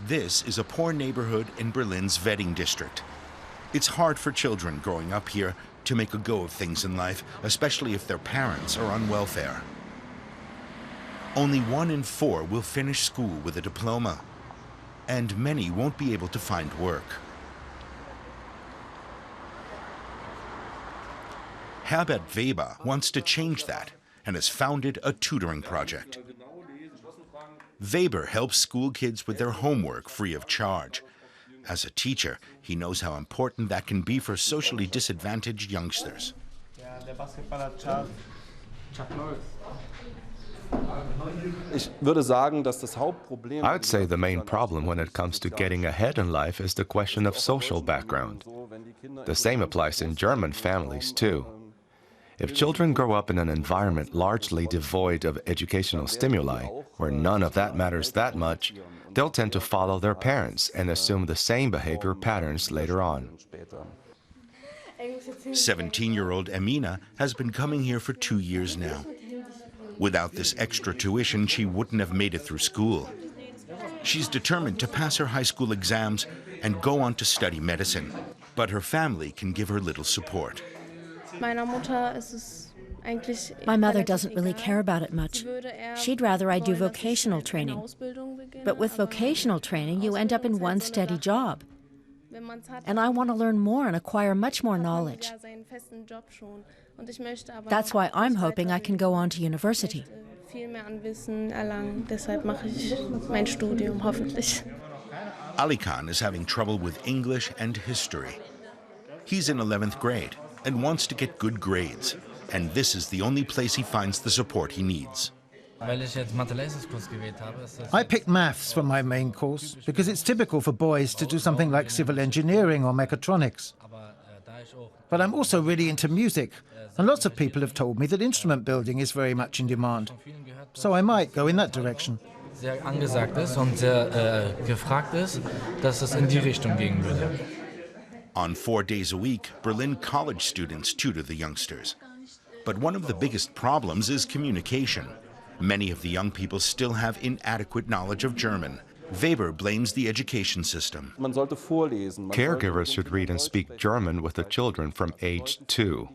This is a poor neighborhood in Berlin's Wedding district. It's hard for children growing up here to make a go of things in life, especially if their parents are on welfare. Only 1 in 4 will finish school with a diploma, and many won't be able to find work. Herbert Weber wants to change that and has founded a tutoring project. Weber helps school kids with their homework free of charge. As a teacher, he knows how important that can be for socially disadvantaged youngsters. I'd say the main problem when it comes to getting ahead in life is the question of social background. The same applies in German families, too. If children grow up in an environment largely devoid of educational stimuli, where none of that matters that much, they'll tend to follow their parents and assume the same behavior patterns later on. 17-year-old Emina has been coming here for 2 years now. Without this extra tuition, she wouldn't have made it through school. She's determined to pass her high school exams and go on to study medicine, but her family can give her little support. My mother doesn't really care about it much. She'd rather I do vocational training. But with vocational training, you end up in one steady job. And I want to learn more and acquire much more knowledge. That's why I'm hoping I can go on to university. Ali Khan is having trouble with English and history. He's in 11th grade and wants to get good grades, and this is the only place he finds the support he needs. I picked maths for my main course because it's typical for boys to do something like civil engineering or mechatronics. But I'm also really into music, and lots of people have told me that instrument building is very much in demand. So I might go in that direction. Sehr angesagt ist und sehr gefragt ist, dass es in die Richtung gehen würde. On 4 days a week, Berlin college students tutor the youngsters. But one of the biggest problems is communication. Many of the young people still have inadequate knowledge of German. Weber blames the education system. Caregivers should read and speak German with the children from age 2.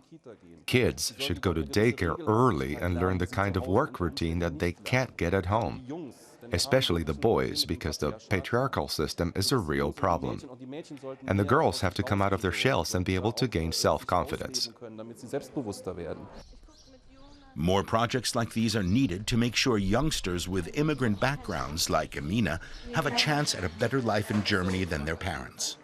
Kids should go to daycare early and learn the kind of work routine that they can't get at home, especially the boys, because the patriarchal system is a real problem. And the girls have to come out of their shells and be able to gain self-confidence. More projects like these are needed to make sure youngsters with immigrant backgrounds like Emina have a chance at a better life in Germany than their parents.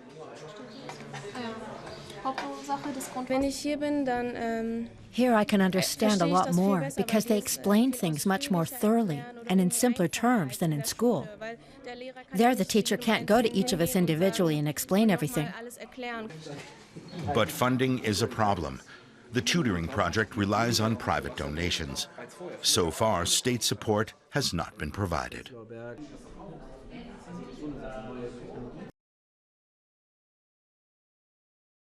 Here I can understand a lot more because they explain things much more thoroughly and in simpler terms than in school. There, the teacher can't go to each of us individually and explain everything. But funding is a problem. The tutoring project relies on private donations. So far, state support has not been provided.